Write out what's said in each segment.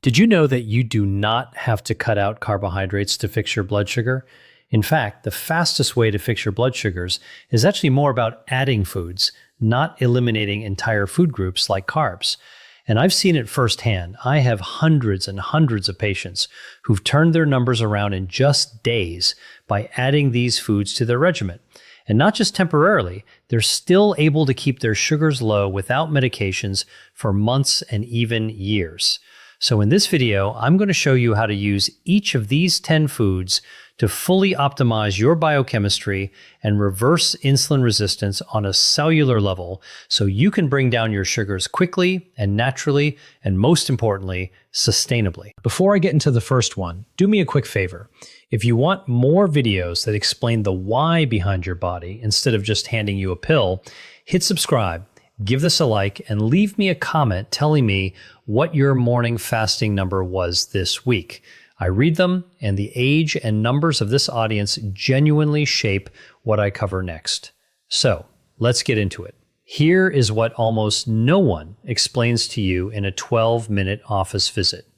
Did you know that you do not have to cut out carbohydrates to fix your blood sugar? In fact, the fastest way to fix your blood sugars is actually more about adding foods, not eliminating entire food groups like carbs. And I've seen it firsthand. I have hundreds and hundreds of patients who've turned their numbers around in just days by adding these foods to their regimen. And not just temporarily, they're still able to keep their sugars low without medications for months and even years. So in this video, I'm going to show you how to use each of these 10 foods to fully optimize your biochemistry and reverse insulin resistance on a cellular level so you can bring down your sugars quickly and naturally, and most importantly, sustainably. Before I get into the first one, do me a quick favor. If you want more videos that explain the why behind your body instead of just handing you a pill, hit subscribe, give this a like, and leave me a comment telling me what your morning fasting number was this week. I read them, and the age and numbers of this audience genuinely shape what I cover next. So, let's get into it. Here is what almost no one explains to you in a 12-minute office visit.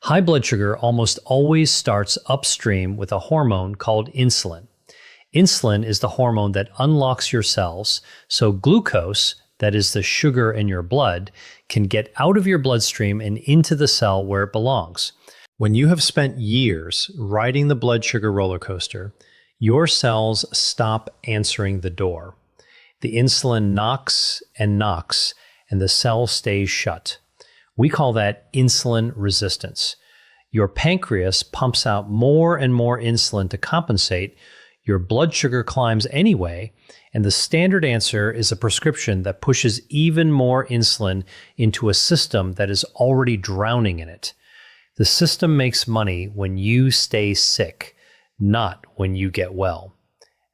High blood sugar almost always starts upstream with a hormone called insulin. Insulin is the hormone that unlocks your cells, so glucose, that is the sugar in your blood, can get out of your bloodstream and into the cell where it belongs. When you have spent years riding the blood sugar roller coaster, your cells stop answering the door. The insulin knocks, and the cell stays shut. We call that insulin resistance. Your pancreas pumps out more and more insulin to compensate. Your blood sugar climbs anyway, and the standard answer is a prescription that pushes even more insulin into a system that is already drowning in it. The system makes money when you stay sick, not when you get well.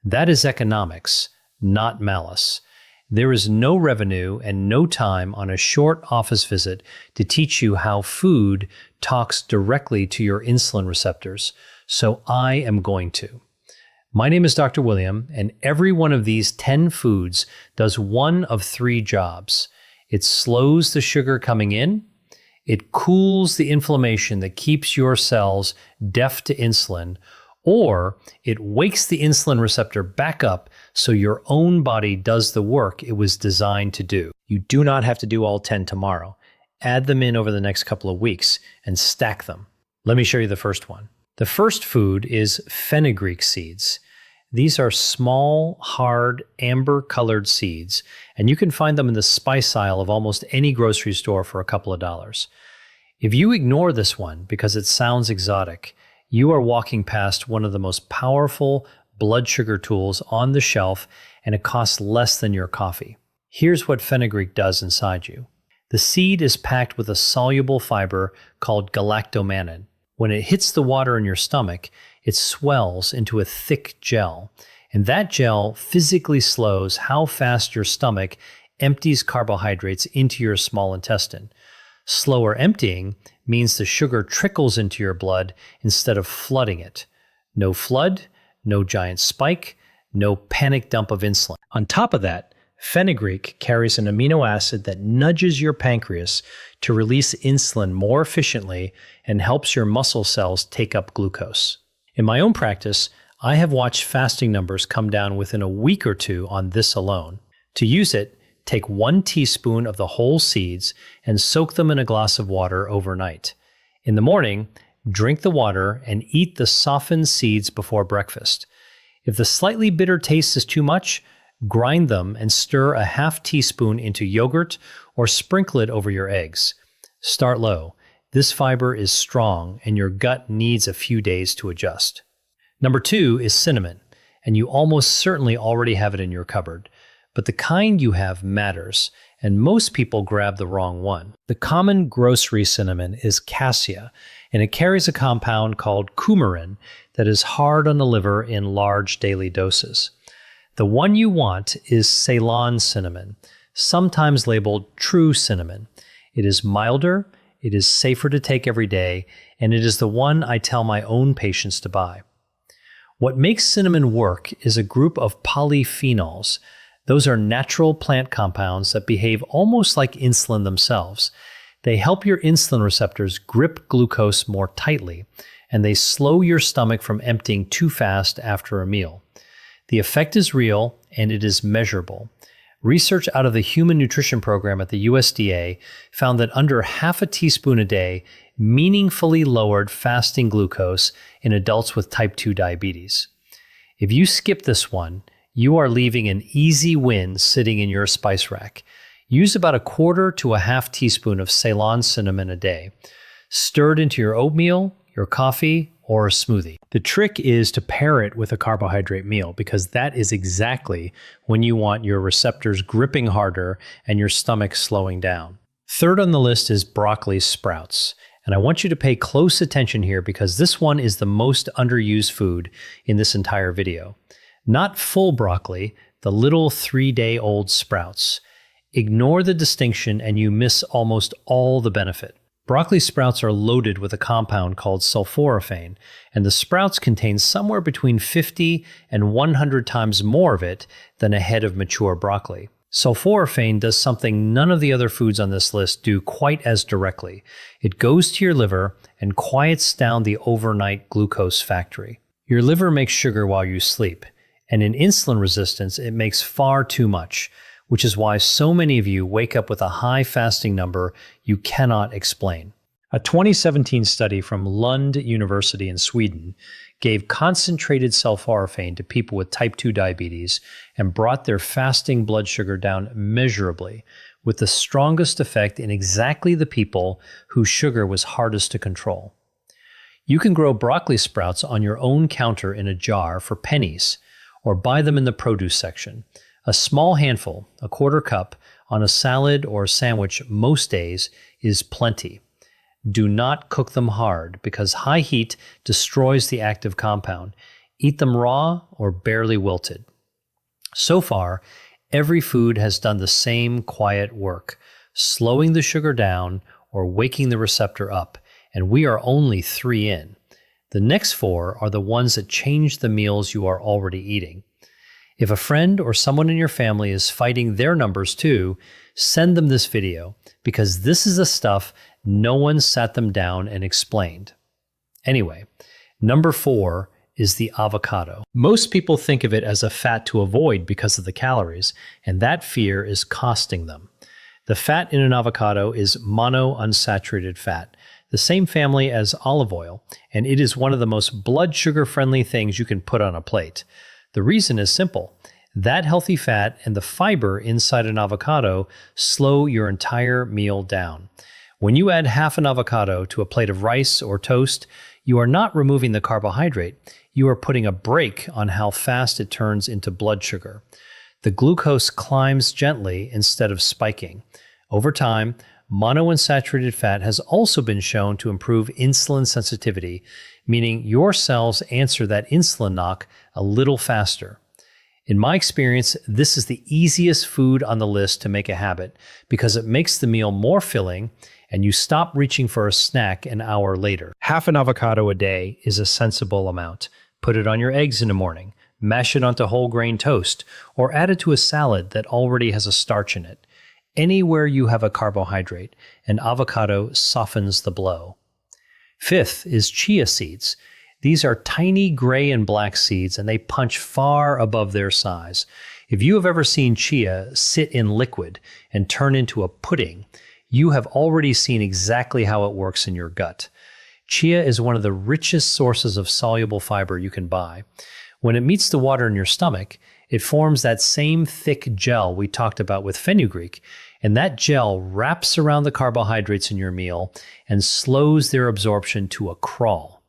That is economics, not malice. There is no revenue and no time on a short office visit to teach you how food talks directly to your insulin receptors, so I am going to. My name is Dr. William, and every one of these 10 foods does one of 3 jobs. It slows the sugar coming in, it cools the inflammation that keeps your cells deaf to insulin, or it wakes the insulin receptor back up so your own body does the work it was designed to do. You do not have to do all 10 tomorrow. Add them in over the next couple of weeks and stack them. Let me show you the first one. The first food is fenugreek seeds. These are small, hard, amber-colored seeds, and you can find them in the spice aisle of almost any grocery store for a couple of dollars. If you ignore this one because it sounds exotic, you are walking past one of the most powerful blood sugar tools on the shelf, and it costs less than your coffee. Here's what fenugreek does inside you. The seed is packed with a soluble fiber called galactomannan. When it hits the water in your stomach, it swells into a thick gel, and that gel physically slows how fast your stomach empties carbohydrates into your small intestine. Slower emptying means the sugar trickles into your blood instead of flooding it. No flood, no giant spike, no panic dump of insulin. On top of that, fenugreek carries an amino acid that nudges your pancreas to release insulin more efficiently and helps your muscle cells take up glucose. In my own practice, I have watched fasting numbers come down within a week or 2 on this alone. To use it, take 1 teaspoon of the whole seeds and soak them in a glass of water overnight. In the morning, drink the water and eat the softened seeds before breakfast. If the slightly bitter taste is too much, grind them and stir a half teaspoon into yogurt or sprinkle it over your eggs. Start low. This fiber is strong and your gut needs a few days to adjust. Number 2 is cinnamon, and you almost certainly already have it in your cupboard. But the kind you have matters, and most people grab the wrong one. The common grocery cinnamon is cassia, and it carries a compound called coumarin that is hard on the liver in large daily doses. The one you want is Ceylon cinnamon, sometimes labeled true cinnamon. It is milder, it is safer to take every day, and it is the one I tell my own patients to buy. What makes cinnamon work is a group of polyphenols. Those are natural plant compounds that behave almost like insulin themselves. They help your insulin receptors grip glucose more tightly, and they slow your stomach from emptying too fast after a meal. The effect is real, and it is measurable. Research out of the Human Nutrition Program at the USDA found that under half a teaspoon a day meaningfully lowered fasting glucose in adults with type 2 diabetes. If you skip this one, you are leaving an easy win sitting in your spice rack. Use about a quarter to a half teaspoon of Ceylon cinnamon a day. Stir it into your oatmeal, your coffee, or a smoothie. The trick is to pair it with a carbohydrate meal, because that is exactly when you want your receptors gripping harder and your stomach slowing down. Third on the list is broccoli sprouts. And I want you to pay close attention here, because this one is the most underused food in this entire video. Not full broccoli, the little 3-day-old sprouts. Ignore the distinction and you miss almost all the benefit. Broccoli sprouts are loaded with a compound called sulforaphane, and the sprouts contain somewhere between 50 and 100 times more of it than a head of mature broccoli. Sulforaphane does something none of the other foods on this list do quite as directly. It goes to your liver and quiets down the overnight glucose factory. Your liver makes sugar while you sleep, and in insulin resistance, it makes far too much, which is why so many of you wake up with a high fasting number you cannot explain. A 2017 study from Lund University in Sweden gave concentrated sulforaphane to people with type 2 diabetes and brought their fasting blood sugar down measurably, with the strongest effect in exactly the people whose sugar was hardest to control. You can grow broccoli sprouts on your own counter in a jar for pennies, or buy them in the produce section. A small handful, a quarter cup, on a salad or a sandwich most days is plenty. Do not cook them hard, because high heat destroys the active compound. Eat them raw or barely wilted. So far, every food has done the same quiet work, slowing the sugar down or waking the receptor up, and we are only 3 in. The next 4 are the ones that change the meals you are already eating. If a friend or someone in your family is fighting their numbers too, send them this video, because this is the stuff no one sat them down and explained. Anyway, number 4 is the avocado. Most people think of it as a fat to avoid because of the calories, and that fear is costing them. The fat in an avocado is monounsaturated fat, the same family as olive oil, and it is one of the most blood sugar-friendly things you can put on a plate. The reason is simple. That healthy fat and the fiber inside an avocado slow your entire meal down. When you add half an avocado to a plate of rice or toast, you are not removing the carbohydrate. You are putting a brake on how fast it turns into blood sugar. The glucose climbs gently instead of spiking. Over time, monounsaturated fat has also been shown to improve insulin sensitivity, meaning your cells answer that insulin knock a little faster. In my experience, this is the easiest food on the list to make a habit, because it makes the meal more filling and you stop reaching for a snack an hour later. Half an avocado a day is a sensible amount. Put it on your eggs in the morning, mash it onto whole grain toast, or add it to a salad that already has a starch in it. Anywhere you have a carbohydrate, an avocado softens the blow. 5th is chia seeds. These are tiny gray and black seeds, and they punch far above their size. If you have ever seen chia sit in liquid and turn into a pudding, you have already seen exactly how it works in your gut. Chia is one of the richest sources of soluble fiber you can buy. When it meets the water in your stomach, it forms that same thick gel we talked about with fenugreek, and that gel wraps around the carbohydrates in your meal and slows their absorption to a crawl.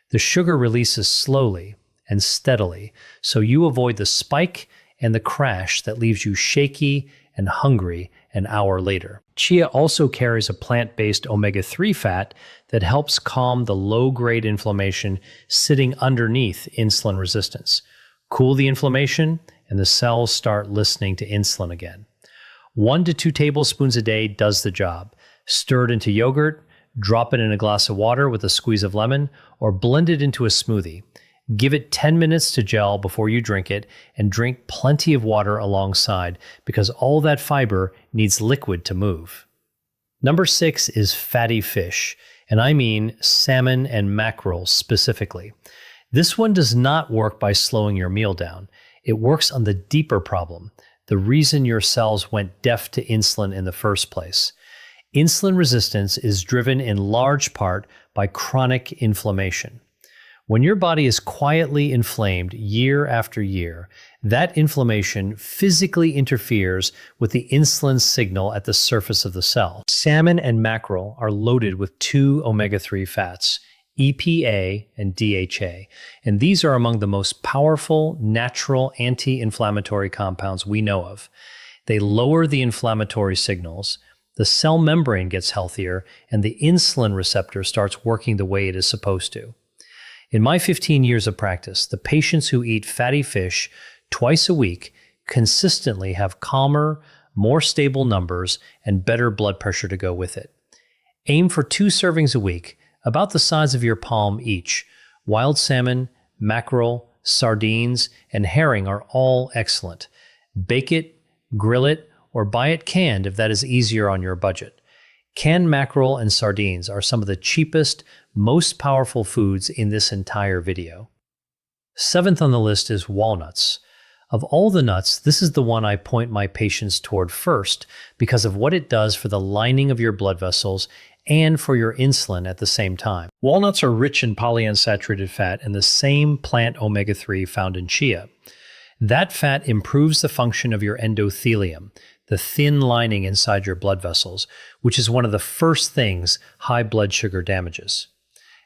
The sugar releases slowly and steadily, so you avoid the spike and the crash that leaves you shaky and hungry an hour later. Chia also carries a plant-based omega-3 fat that helps calm the low-grade inflammation sitting underneath insulin resistance. Cool the inflammation, and the cells start listening to insulin again. 1 to 2 tablespoons a day does the job. Stir it into yogurt, drop it in a glass of water with a squeeze of lemon, or blend it into a smoothie. Give it 10 minutes to gel before you drink it, and drink plenty of water alongside, because all that fiber needs liquid to move. Number 6 is fatty fish, and I mean salmon and mackerel specifically. This one does not work by slowing your meal down. It works on the deeper problem, the reason your cells went deaf to insulin in the first place. Insulin resistance is driven in large part by chronic inflammation. When your body is quietly inflamed year after year, that inflammation physically interferes with the insulin signal at the surface of the cell. Salmon and mackerel are loaded with 2 omega-3 fats, EPA and DHA, and these are among the most powerful natural anti-inflammatory compounds we know of. They lower the inflammatory signals, the cell membrane gets healthier, and the insulin receptor starts working the way it is supposed to. In my 15 years of practice, the patients who eat fatty fish twice a week consistently have calmer, more stable numbers and better blood pressure to go with it. Aim for 2 servings a week, about the size of your palm each. Wild salmon, mackerel, sardines, and herring are all excellent. Bake it, grill it, or buy it canned if that is easier on your budget. Canned mackerel and sardines are some of the cheapest, most powerful foods in this entire video. 7th on the list is walnuts. Of all the nuts, this is the one I point my patients toward first because of what it does for the lining of your blood vessels and for your insulin at the same time. Walnuts are rich in polyunsaturated fat and the same plant omega-3 found in chia. That fat improves the function of your endothelium, the thin lining inside your blood vessels, which is one of the first things high blood sugar damages.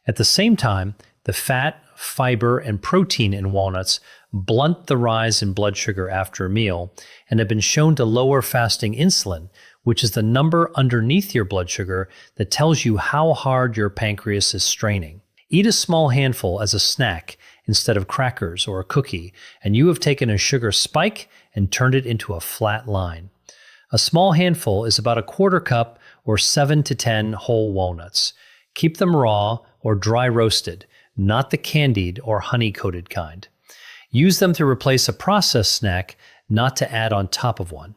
At the same time, the fat, fiber, and protein in walnuts blunt the rise in blood sugar after a meal and have been shown to lower fasting insulin, which is the number underneath your blood sugar that tells you how hard your pancreas is straining. Eat a small handful as a snack instead of crackers or a cookie, and you have taken a sugar spike and turned it into a flat line. A small handful is about a quarter cup or 7 to 10 whole walnuts. Keep them raw or dry roasted, not the candied or honey-coated kind. Use them to replace a processed snack, not to add on top of one.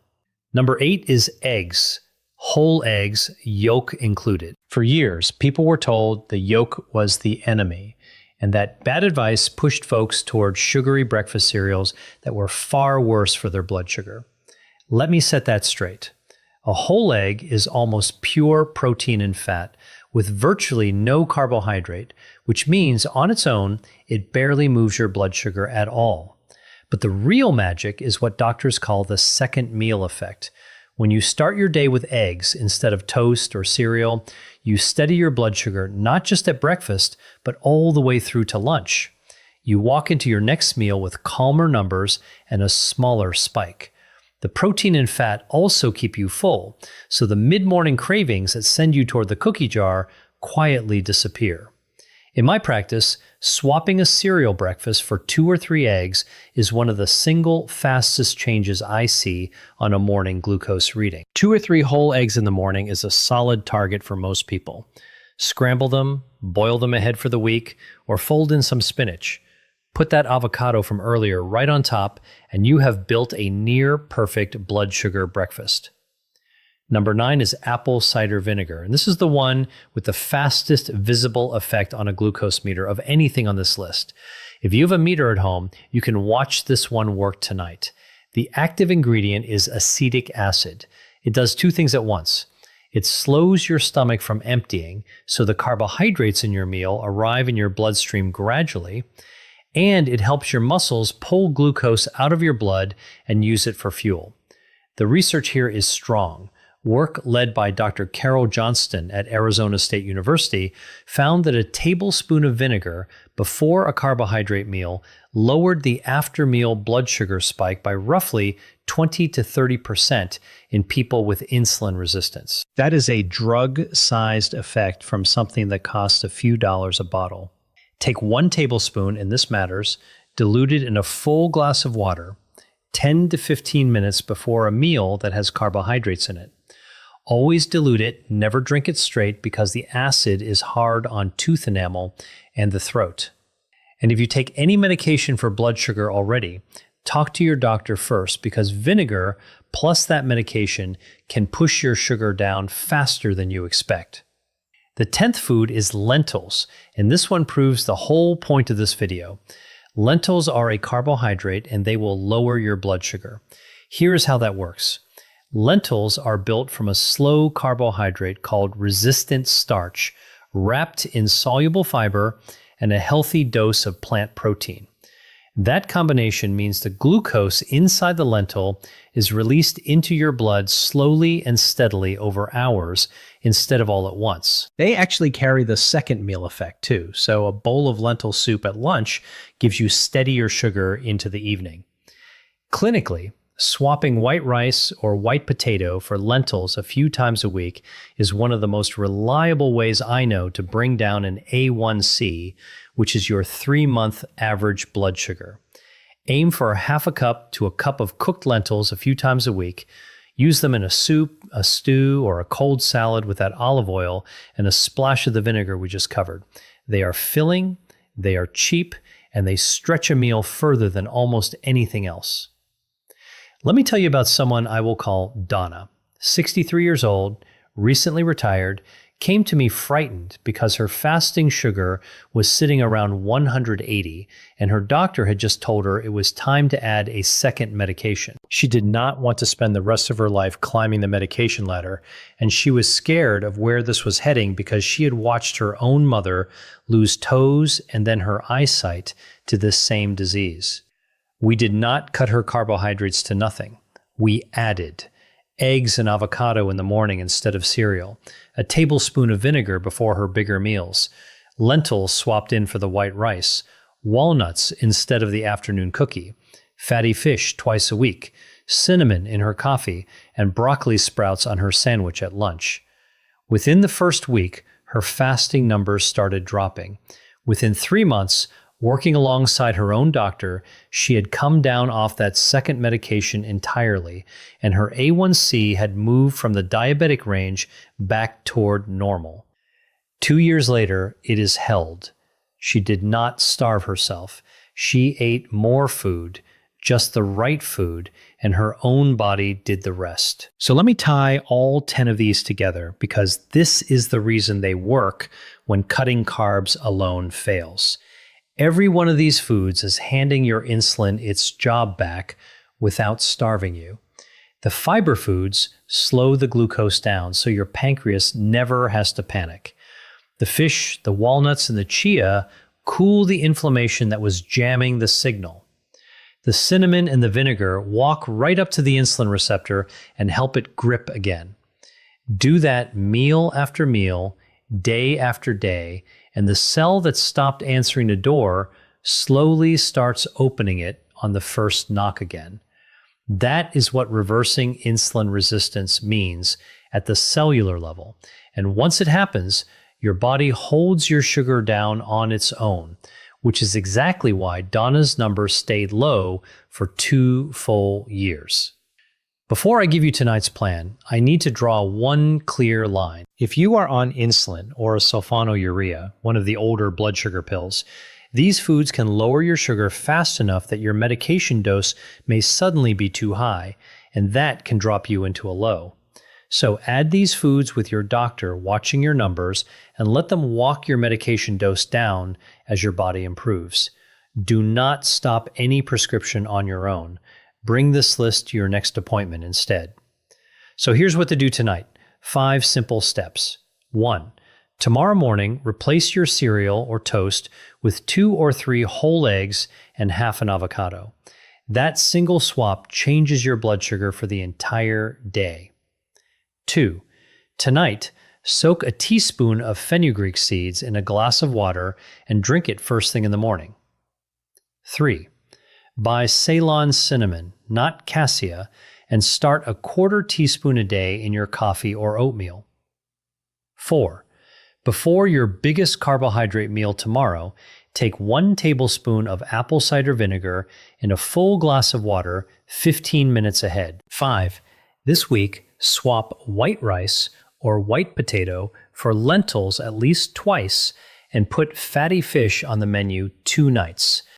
Number 8 is eggs. Whole eggs, yolk included. For years, people were told the yolk was the enemy, and that bad advice pushed folks toward sugary breakfast cereals that were far worse for their blood sugar. Let me set that straight. A whole egg is almost pure protein and fat, with virtually no carbohydrate, which means on its own, it barely moves your blood sugar at all. But the real magic is what doctors call the second meal effect. When you start your day with eggs instead of toast or cereal, you steady your blood sugar not just at breakfast, but all the way through to lunch. You walk into your next meal with calmer numbers and a smaller spike. The protein and fat also keep you full, so the mid-morning cravings that send you toward the cookie jar quietly disappear. In my practice, swapping a cereal breakfast for 2 or 3 eggs is one of the single fastest changes I see on a morning glucose reading. 2 or 3 whole eggs in the morning is a solid target for most people. Scramble them, boil them ahead for the week, or fold in some spinach. Put that avocado from earlier right on top, and you have built a near-perfect blood sugar breakfast. Number 9 is apple cider vinegar, and this is the one with the fastest visible effect on a glucose meter of anything on this list. If you have a meter at home, you can watch this one work tonight. The active ingredient is acetic acid. It does 2 things at once. It slows your stomach from emptying, so the carbohydrates in your meal arrive in your bloodstream gradually, and it helps your muscles pull glucose out of your blood and use it for fuel. The research here is strong. Work led by Dr. Carol Johnston at Arizona State University found that a tablespoon of vinegar before a carbohydrate meal lowered the after-meal blood sugar spike by roughly 20 to 30% in people with insulin resistance. That is a drug-sized effect from something that costs a few dollars a bottle. Take 1 tablespoon, and this matters, dilute it in a full glass of water 10 to 15 minutes before a meal that has carbohydrates in it. Always dilute it, never drink it straight because the acid is hard on tooth enamel and the throat. And if you take any medication for blood sugar already, talk to your doctor first because vinegar plus that medication can push your sugar down faster than you expect. The 10th food is lentils, and this one proves the whole point of this video. Lentils are a carbohydrate and they will lower your blood sugar. Here's how that works. Lentils are built from a slow carbohydrate called resistant starch, wrapped in soluble fiber and a healthy dose of plant protein. That combination means the glucose inside the lentil is released into your blood slowly and steadily over hours instead of all at once. They actually carry the second meal effect too, so a bowl of lentil soup at lunch gives you steadier sugar into the evening. Clinically, swapping white rice or white potato for lentils a few times a week is one of the most reliable ways I know to bring down an A1C, which is your 3-month average blood sugar. Aim for half a cup to a cup of cooked lentils a few times a week. Use them in a soup, a stew, or a cold salad with that olive oil and a splash of the vinegar we just covered. They are filling, they are cheap, and they stretch a meal further than almost anything else. Let me tell you about someone I will call Donna. 63 years old, recently retired, came to me frightened because her fasting sugar was sitting around 180, and her doctor had just told her it was time to add a second medication. She did not want to spend the rest of her life climbing the medication ladder, and she was scared of where this was heading because she had watched her own mother lose toes and then her eyesight to this same disease. We did not cut her carbohydrates to nothing. We added eggs and avocado in the morning instead of cereal, a tablespoon of vinegar before her bigger meals, lentils swapped in for the white rice, walnuts instead of the afternoon cookie, fatty fish twice a week, cinnamon in her coffee, and broccoli sprouts on her sandwich at lunch. Within the first week, her fasting numbers started dropping. Within 3 months, working alongside her own doctor, she had come down off that second medication entirely, and her A1C had moved from the diabetic range back toward normal. 2 years later, it is held. She did not starve herself. She ate more food, just the right food, and her own body did the rest. So let me tie all 10 of these together because this is the reason they work when cutting carbs alone fails. Every one of these foods is handing your insulin its job back without starving you. The fiber foods slow the glucose down so your pancreas never has to panic. The fish, the walnuts, and the chia cool the inflammation that was jamming the signal. The cinnamon and the vinegar walk right up to the insulin receptor and help it grip again. Do that meal after meal, day after day, and the cell that stopped answering the door slowly starts opening it on the first knock again. That is what reversing insulin resistance means at the cellular level. And once it happens, your body holds your sugar down on its own, which is exactly why Donna's numbers stayed low for 2 full years. Before I give you tonight's plan, I need to draw one clear line. If you are on insulin or sulfonylurea, one of the older blood sugar pills, these foods can lower your sugar fast enough that your medication dose may suddenly be too high, and that can drop you into a low. So add these foods with your doctor watching your numbers and let them walk your medication dose down as your body improves. Do not stop any prescription on your own. Bring this list to your next appointment instead. So here's what to do tonight. 5 simple steps. 1. Tomorrow morning, replace your cereal or toast with 2 or 3 whole eggs and half an avocado. That single swap changes your blood sugar for the entire day. 2. Tonight, soak a teaspoon of fenugreek seeds in a glass of water and drink it first thing in the morning. 3. Buy Ceylon cinnamon, not cassia, and start a 1/4 teaspoon a day in your coffee or oatmeal. 4. Before your biggest carbohydrate meal tomorrow, take 1 tablespoon of apple cider vinegar in a full glass of water 15 minutes ahead. 5. This week, swap white rice or white potato for lentils at least twice and put fatty fish on the menu 2 nights.